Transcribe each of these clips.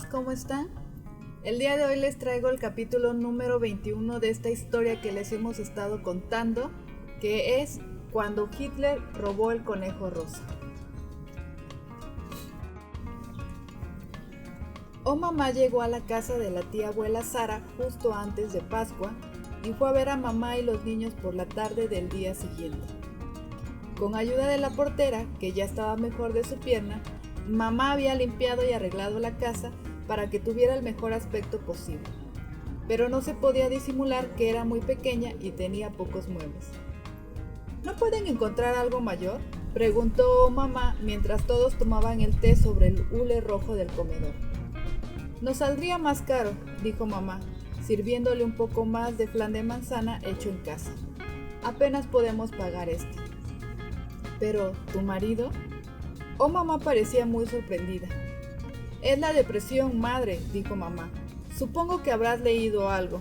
amigos, ¿cómo están? El día de hoy les traigo el capítulo número 21 de esta historia que les hemos estado contando, que es Cuando Hitler robó el conejo rosa. Mamá llegó a la casa de la tía abuela Sara justo antes de Pascua y fue a ver a mamá y los niños por la tarde del día siguiente. Con ayuda de la portera, que ya estaba mejor de su pierna, mamá había limpiado y arreglado la casa para que tuviera el mejor aspecto posible, pero no se podía disimular que era muy pequeña y tenía pocos muebles. ¿No pueden encontrar algo mayor?, preguntó mamá mientras todos tomaban el té sobre el hule rojo del comedor. Nos saldría más caro, dijo mamá, sirviéndole un poco más de flan de manzana hecho en casa. Apenas podemos pagar este. ¿Pero tu marido? Mamá parecía muy sorprendida. Es la depresión, madre, dijo mamá. Supongo que habrás leído algo.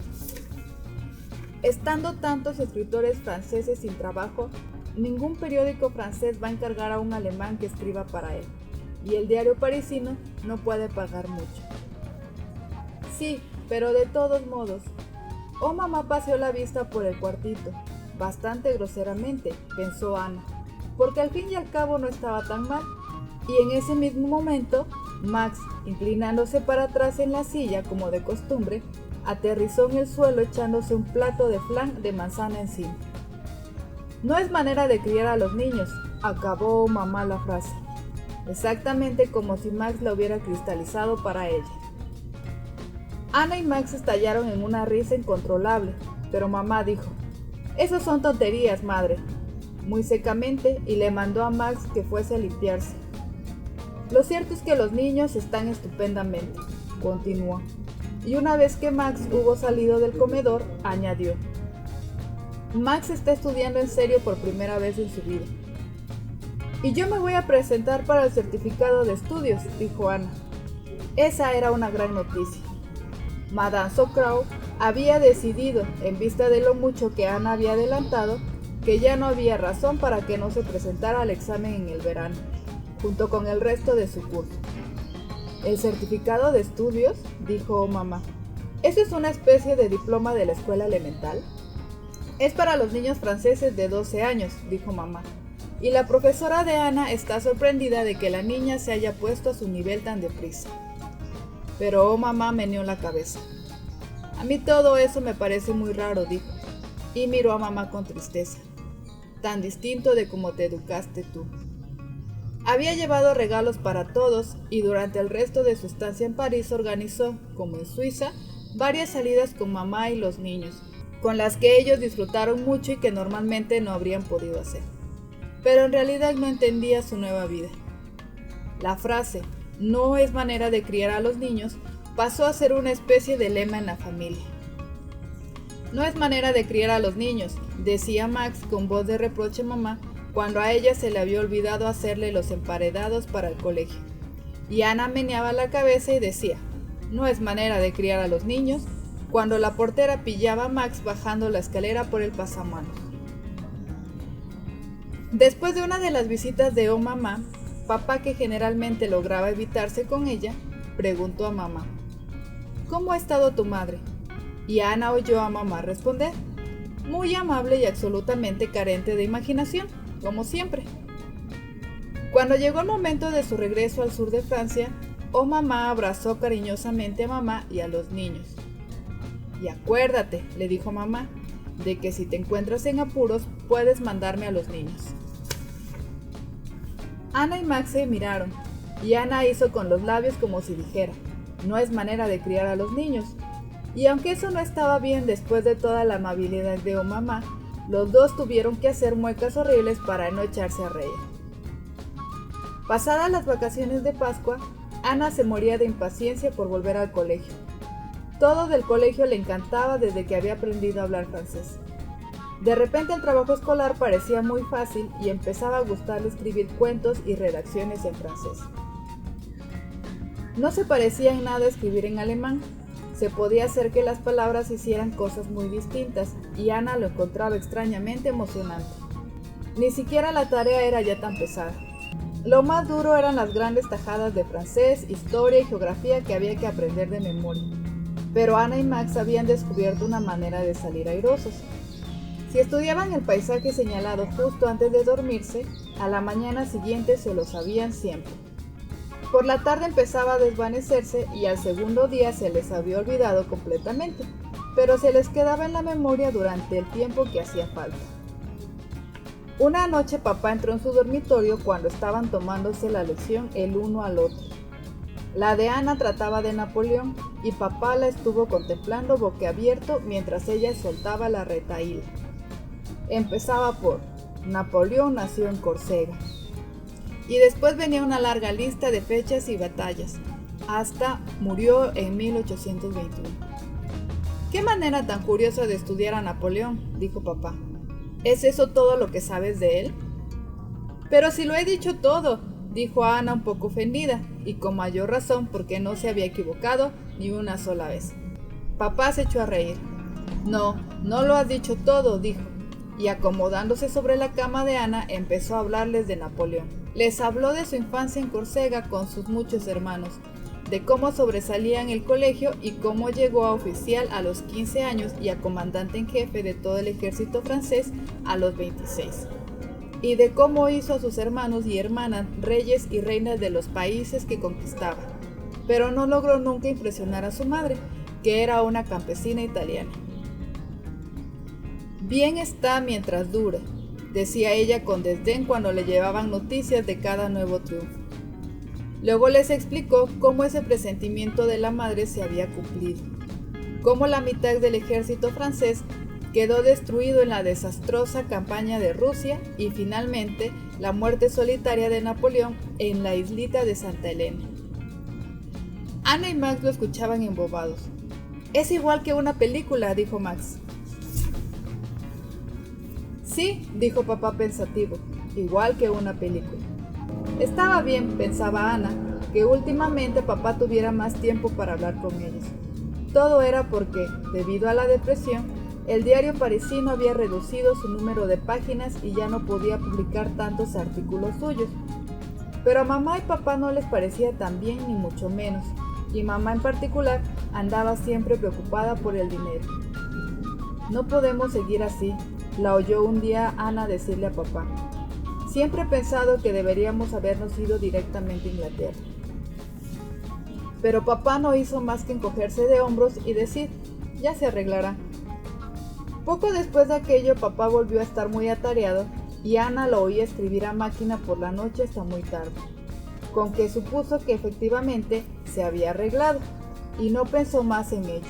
Estando tantos escritores franceses sin trabajo, ningún periódico francés va a encargar a un alemán que escriba para él, y el diario parisino no puede pagar mucho. Sí, pero de todos modos. Mamá paseó la vista por el cuartito, bastante groseramente, pensó Ana, porque al fin y al cabo no estaba tan mal. Y en ese mismo momento, Max, inclinándose para atrás en la silla como de costumbre, aterrizó en el suelo echándose un plato de flan de manzana encima. No es manera de criar a los niños, acabó mamá la frase, exactamente como si Max la hubiera cristalizado para ella. Ana y Max estallaron en una risa incontrolable, pero mamá dijo: «Esas son tonterías, madre», muy secamente, y le mandó a Max que fuese a limpiarse. Lo cierto es que los niños están estupendamente, continuó, y una vez que Max hubo salido del comedor, añadió: «Max está estudiando en serio por primera vez en su vida». «Y yo me voy a presentar para el certificado de estudios», dijo Ana. Esa era una gran noticia. Madame Socraw había decidido, en vista de lo mucho que Ana había adelantado, que ya no había razón para que no se presentara al examen en el verano, junto con el resto de su curso. «¿El certificado de estudios?», dijo mamá. «¿Eso es una especie de diploma de la escuela elemental?». «Es para los niños franceses de 12 años», dijo mamá. Y la profesora de Ana está sorprendida de que la niña se haya puesto a su nivel tan deprisa. Pero mamá meneó la cabeza. «A mí todo eso me parece muy raro», dijo, y miró a mamá con tristeza. «Tan distinto de cómo te educaste tú». Había llevado regalos para todos y durante el resto de su estancia en París organizó, como en Suiza, varias salidas con mamá y los niños, con las que ellos disfrutaron mucho y que normalmente no habrían podido hacer. Pero en realidad no entendía su nueva vida. La frase «no es manera de criar a los niños» pasó a ser una especie de lema en la familia. «No es manera de criar a los niños», decía Max con voz de reproche a mamá, cuando a ella se le había olvidado hacerle los emparedados para el colegio. Y Ana meneaba la cabeza y decía: «No es manera de criar a los niños», cuando la portera pillaba a Max bajando la escalera por el pasamanos. Después de una de las visitas de mamá, papá, que generalmente lograba evitarse con ella, preguntó a mamá: «¿Cómo ha estado tu madre?». Y Ana oyó a mamá responder: «Muy amable y absolutamente carente de imaginación, como siempre». Cuando llegó el momento de su regreso al sur de Francia, mamá abrazó cariñosamente a mamá y a los niños. «Y acuérdate», le dijo mamá, «de que si te encuentras en apuros, puedes mandarme a los niños». Ana y Max se miraron, y Ana hizo con los labios como si dijera: «No es manera de criar a los niños». Y aunque eso no estaba bien después de toda la amabilidad de mamá, los dos tuvieron que hacer muecas horribles para no echarse a reír. Pasadas las vacaciones de Pascua, Ana se moría de impaciencia por volver al colegio. Todo del colegio le encantaba desde que había aprendido a hablar francés. De repente el trabajo escolar parecía muy fácil y empezaba a gustarle escribir cuentos y redacciones en francés. No se parecía en nada a escribir en alemán. Se podía hacer que las palabras hicieran cosas muy distintas, y Ana lo encontraba extrañamente emocionante. Ni siquiera la tarea era ya tan pesada. Lo más duro eran las grandes tajadas de francés, historia y geografía que había que aprender de memoria. Pero Ana y Max habían descubierto una manera de salir airosos. Si estudiaban el paisaje señalado justo antes de dormirse, a la mañana siguiente se lo sabían siempre. Por la tarde empezaba a desvanecerse y al segundo día se les había olvidado completamente, pero se les quedaba en la memoria durante el tiempo que hacía falta. Una noche papá entró en su dormitorio cuando estaban tomándose la lección el uno al otro. La de Ana trataba de Napoleón y papá la estuvo contemplando boquiabierto mientras ella soltaba la retahíla. Empezaba por Napoleón nació en Córcega. Y después venía una larga lista de fechas y batallas, hasta murió en 1821. «Qué manera tan curiosa de estudiar a Napoleón», dijo papá. «¿Es eso todo lo que sabes de él?» «Pero si lo he dicho todo», dijo Ana un poco ofendida, y con mayor razón porque no se había equivocado ni una sola vez. Papá se echó a reír. «No, no lo has dicho todo», dijo, y acomodándose sobre la cama de Ana empezó a hablarles de Napoleón. Les habló de su infancia en Córcega con sus muchos hermanos, de cómo sobresalía en el colegio y cómo llegó a oficial a los 15 años y a comandante en jefe de todo el ejército francés a los 26, y de cómo hizo a sus hermanos y hermanas reyes y reinas de los países que conquistaba, pero no logró nunca impresionar a su madre, que era una campesina italiana. «Bien está mientras dure», decía ella con desdén cuando le llevaban noticias de cada nuevo triunfo. Luego les explicó cómo ese presentimiento de la madre se había cumplido, cómo la mitad del ejército francés quedó destruido en la desastrosa campaña de Rusia y finalmente la muerte solitaria de Napoleón en la islita de Santa Elena. Ana y Max lo escuchaban embobados. «Es igual que una película», dijo Max. «Sí», dijo papá pensativo, «igual que una película». Estaba bien, pensaba Ana, que últimamente papá tuviera más tiempo para hablar con ellos. Todo era porque, debido a la depresión, el diario parisino había reducido su número de páginas y ya no podía publicar tantos artículos suyos. Pero a mamá y papá no les parecía tan bien ni mucho menos, y mamá en particular andaba siempre preocupada por el dinero. «No podemos seguir así», la oyó un día Ana decirle a papá. «Siempre he pensado que deberíamos habernos ido directamente a Inglaterra». Pero papá no hizo más que encogerse de hombros y decir, «Ya se arreglará». Poco después de aquello, papá volvió a estar muy atareado y Ana lo oía escribir a máquina por la noche hasta muy tarde, con que supuso que efectivamente se había arreglado y no pensó más en ello.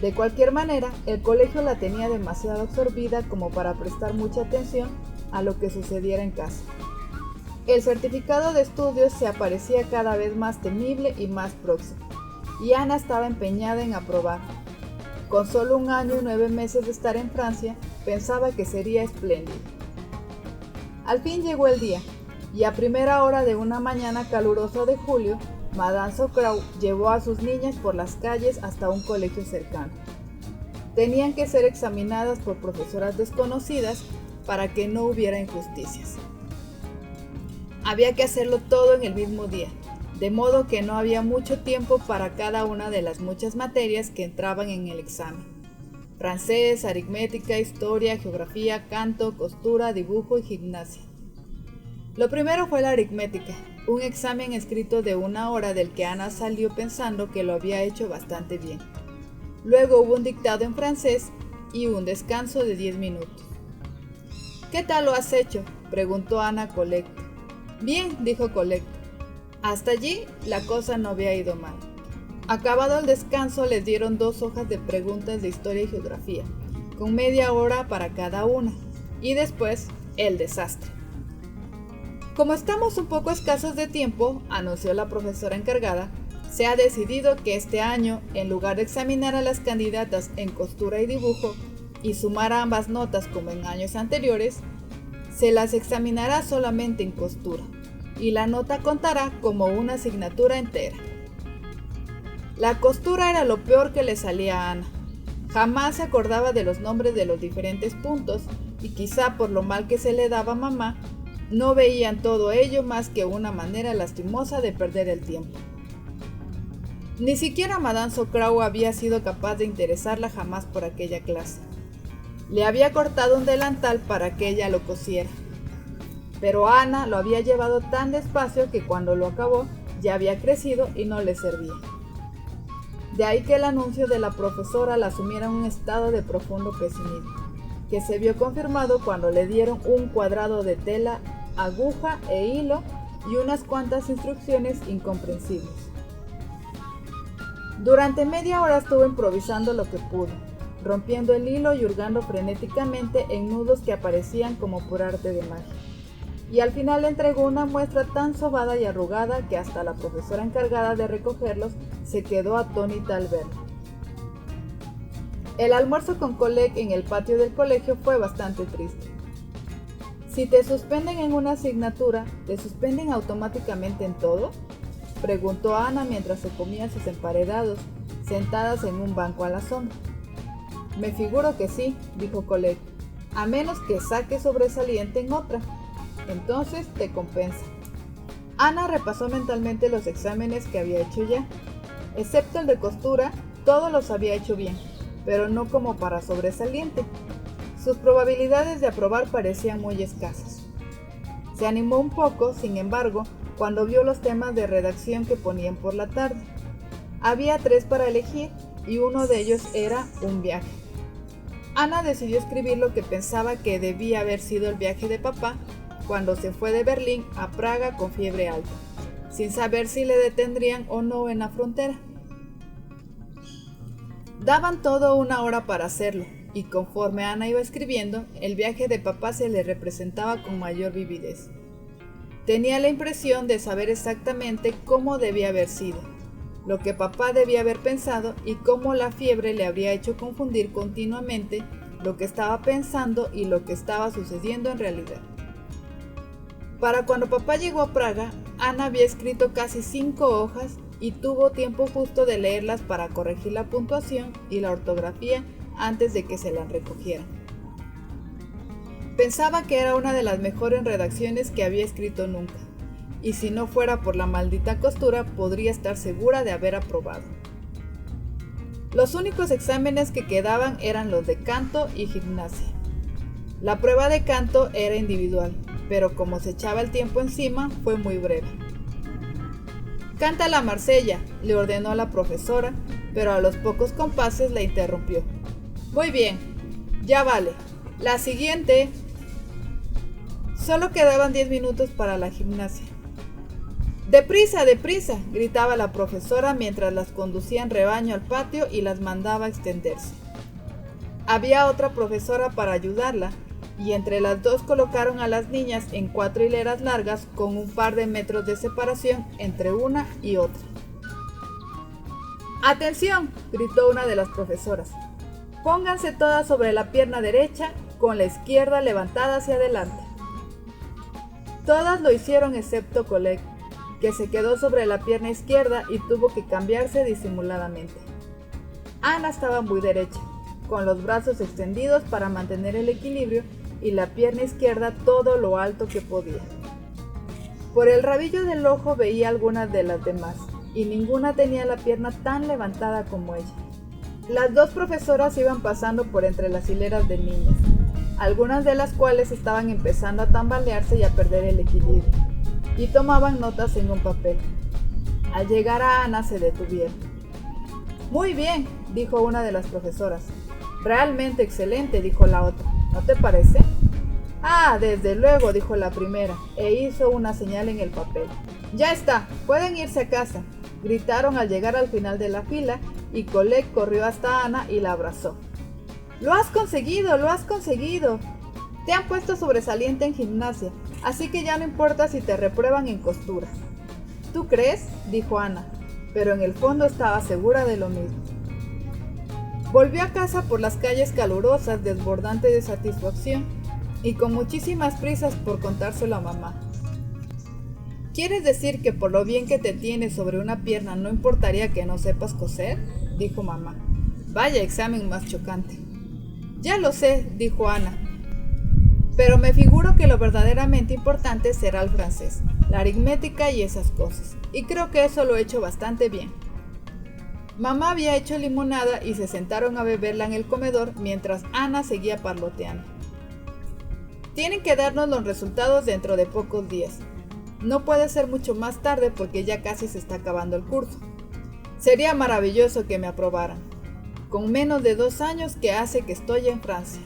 De cualquier manera, el colegio la tenía demasiado absorbida como para prestar mucha atención a lo que sucediera en casa. El certificado de estudios se aparecía cada vez más temible y más próximo, y Ana estaba empeñada en aprobar. Con solo 1 año y 9 meses de estar en Francia, pensaba que sería espléndido. Al fin llegó el día, y a primera hora de una mañana calurosa de julio, Madame Socrau llevó a sus niñas por las calles hasta un colegio cercano. Tenían que ser examinadas por profesoras desconocidas para que no hubiera injusticias. Había que hacerlo todo en el mismo día, de modo que no había mucho tiempo para cada una de las muchas materias que entraban en el examen: francés, aritmética, historia, geografía, canto, costura, dibujo y gimnasia. Lo primero fue la aritmética, un examen escrito de 1 hora del que Ana salió pensando que lo había hecho bastante bien. Luego hubo un dictado en francés y un descanso de 10 minutos. «¿Qué tal lo has hecho?», preguntó Ana a Colette. «Bien», dijo Colette. Hasta allí la cosa no había ido mal. Acabado el descanso les dieron 2 hojas de preguntas de historia y geografía, con media hora para cada una, y después el desastre. «Como estamos un poco escasos de tiempo», anunció la profesora encargada, «se ha decidido que este año, en lugar de examinar a las candidatas en costura y dibujo y sumar ambas notas como en años anteriores, se las examinará solamente en costura, y la nota contará como una asignatura entera». La costura era lo peor que le salía a Ana. Jamás se acordaba de los nombres de los diferentes puntos, y quizá por lo mal que se le daba a mamá, no veían todo ello más que una manera lastimosa de perder el tiempo. Ni siquiera Madame Socrau había sido capaz de interesarla jamás por aquella clase. Le había cortado un delantal para que ella lo cosiera, pero Ana lo había llevado tan despacio que cuando lo acabó ya había crecido y no le servía. De ahí que el anuncio de la profesora la sumiera en un estado de profundo pesimismo, que se vio confirmado cuando le dieron un cuadrado de tela, aguja e hilo y unas cuantas instrucciones incomprensibles. Durante media hora estuvo improvisando lo que pudo, rompiendo el hilo y hurgando frenéticamente en nudos que aparecían como por arte de magia. Y al final le entregó una muestra tan sobada y arrugada que hasta la profesora encargada de recogerlos se quedó atónita al verlo. El almuerzo con Colette en el patio del colegio fue bastante triste. Si te suspenden en una asignatura, ¿te suspenden automáticamente en todo?, preguntó Ana mientras se comían sus emparedados, sentadas en un banco a la sombra. Me figuro que sí, dijo Colette, a menos que saques sobresaliente en otra. Entonces te compensa. Ana repasó mentalmente los exámenes que había hecho ya. Excepto el de costura, todos los había hecho bien, pero no como para sobresaliente. Sus probabilidades de aprobar parecían muy escasas. Se animó un poco, sin embargo, cuando vio los temas de redacción que ponían por la tarde. Había 3 para elegir y uno de ellos era un viaje. Ana decidió escribir lo que pensaba que debía haber sido el viaje de papá cuando se fue de Berlín a Praga con fiebre alta, sin saber si le detendrían o no en la frontera. Daban todo una hora para hacerlo, y conforme Ana iba escribiendo, el viaje de papá se le representaba con mayor vividez. Tenía la impresión de saber exactamente cómo debía haber sido, lo que papá debía haber pensado y cómo la fiebre le habría hecho confundir continuamente lo que estaba pensando y lo que estaba sucediendo en realidad. Para cuando papá llegó a Praga, Ana había escrito casi 5 hojas y tuvo tiempo justo de leerlas para corregir la puntuación y la ortografía antes de que se las recogieran. Pensaba que era una de las mejores redacciones que había escrito nunca, y si no fuera por la maldita costura, podría estar segura de haber aprobado. Los únicos exámenes que quedaban eran los de canto y gimnasia. La prueba de canto era individual, pero como se echaba el tiempo encima, fue muy breve. «Canta la Marsella», le ordenó la profesora, pero a los pocos compases la interrumpió. «Muy bien, ya vale. La siguiente». Solo quedaban 10 minutos para la gimnasia. «¡Deprisa, deprisa!», gritaba la profesora mientras las conducía en rebaño al patio y las mandaba a extenderse. Había otra profesora para ayudarla, y entre las dos colocaron a las niñas en 4 hileras largas con un par de metros de separación entre una y otra. «¡Atención!», gritó una de las profesoras. «Pónganse todas sobre la pierna derecha, con la izquierda levantada hacia adelante». Todas lo hicieron excepto Colette, que se quedó sobre la pierna izquierda y tuvo que cambiarse disimuladamente. Ana estaba muy derecha, con los brazos extendidos para mantener el equilibrio y la pierna izquierda todo lo alto que podía. Por el rabillo del ojo veía algunas de las demás, y ninguna tenía la pierna tan levantada como ella. Las dos profesoras iban pasando por entre las hileras de niñas, algunas de las cuales estaban empezando a tambalearse y a perder el equilibrio, y tomaban notas en un papel. Al llegar a Ana se detuvieron. «Muy bien», dijo una de las profesoras. «Realmente excelente», dijo la otra. «¿No te parece?» «Ah, desde luego», dijo la primera, e hizo una señal en el papel. «Ya está, pueden irse a casa», gritaron al llegar al final de la fila, y Colette corrió hasta Ana y la abrazó. «¡Lo has conseguido! ¡Lo has conseguido! Te han puesto sobresaliente en gimnasia, así que ya no importa si te reprueban en costura». «¿Tú crees?», dijo Ana, pero en el fondo estaba segura de lo mismo. Volvió a casa por las calles calurosas, desbordante de satisfacción, y con muchísimas prisas por contárselo a mamá. «¿Quieres decir que por lo bien que te tienes sobre una pierna no importaría que no sepas coser?», dijo mamá. «Vaya examen más chocante». «Ya lo sé», dijo Ana. Pero me figuro que lo verdaderamente importante será el francés, la aritmética y esas cosas. Y creo que eso lo he hecho bastante bien. Mamá había hecho limonada y se sentaron a beberla en el comedor mientras Ana seguía parloteando. Tienen que darnos los resultados dentro de pocos días. No puede ser mucho más tarde porque ya casi se está acabando el curso. Sería maravilloso que me aprobaran. Con menos de 2 años que hace que estoy en Francia.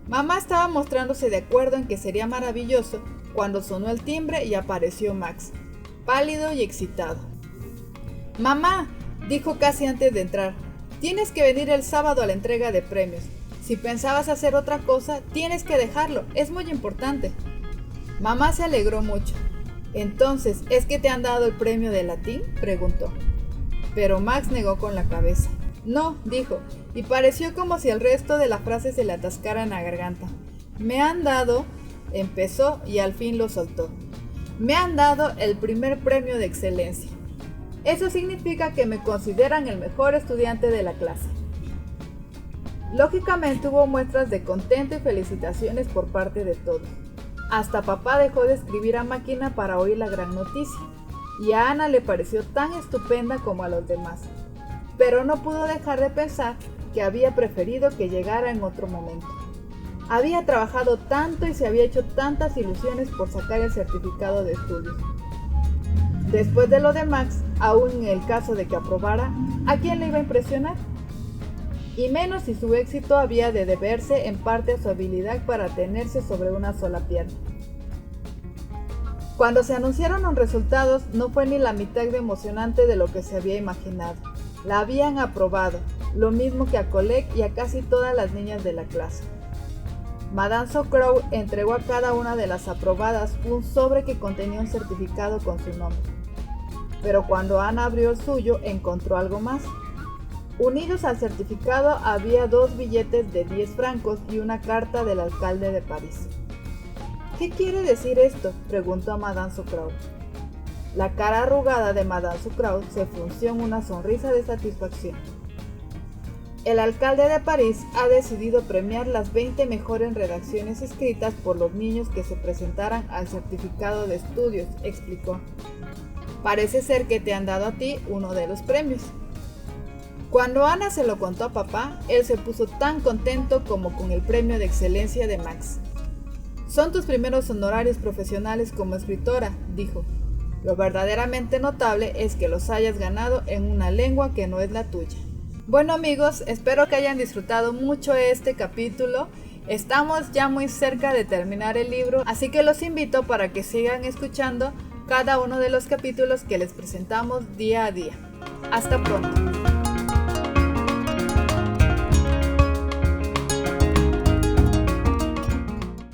Mamá estaba mostrándose de acuerdo en que sería maravilloso cuando sonó el timbre y apareció Max, pálido y excitado. «Mamá», dijo casi antes de entrar, «tienes que venir el sábado a la entrega de premios. Si pensabas hacer otra cosa, tienes que dejarlo, es muy importante». Mamá se alegró mucho. «¿Entonces es que te han dado el premio de latín?», preguntó. Pero Max negó con la cabeza. «No», dijo, y pareció como si el resto de la frase se le atascara en la garganta. «Me han dado», empezó y al fin lo soltó. «Me han dado el primer premio de excelencia. Eso significa que me consideran el mejor estudiante de la clase». Lógicamente hubo muestras de contento y felicitaciones por parte de todos. Hasta papá dejó de escribir a máquina para oír la gran noticia, y a Ana le pareció tan estupenda como a los demás. Pero no pudo dejar de pensar que había preferido que llegara en otro momento. Había trabajado tanto y se había hecho tantas ilusiones por sacar el certificado de estudios. Después de lo de Max, aún en el caso de que aprobara, ¿a quién le iba a impresionar? Y menos si su éxito había de deberse en parte a su habilidad para tenerse sobre una sola pierna. Cuando se anunciaron los resultados, no fue ni la mitad de emocionante de lo que se había imaginado. La habían aprobado, lo mismo que a Colette y a casi todas las niñas de la clase. Madame Socrow entregó a cada una de las aprobadas un sobre que contenía un certificado con su nombre. Pero cuando Ana abrió el suyo, encontró algo más. Unidos al certificado había 2 billetes de 10 francos y una carta del alcalde de París. «¿Qué quiere decir esto?», preguntó a Madame Socrow. La cara arrugada de Madame Socrow se frunció en una sonrisa de satisfacción. «El alcalde de París ha decidido premiar las 20 mejores redacciones escritas por los niños que se presentaran al certificado de estudios», explicó. «Parece ser que te han dado a ti uno de los premios». Cuando Ana se lo contó a papá, él se puso tan contento como con el premio de excelencia de Max. «Son tus primeros honorarios profesionales como escritora», dijo. «Lo verdaderamente notable es que los hayas ganado en una lengua que no es la tuya». Bueno amigos, espero que hayan disfrutado mucho este capítulo. Estamos ya muy cerca de terminar el libro, así que los invito para que sigan escuchando cada uno de los capítulos que les presentamos día a día. Hasta pronto.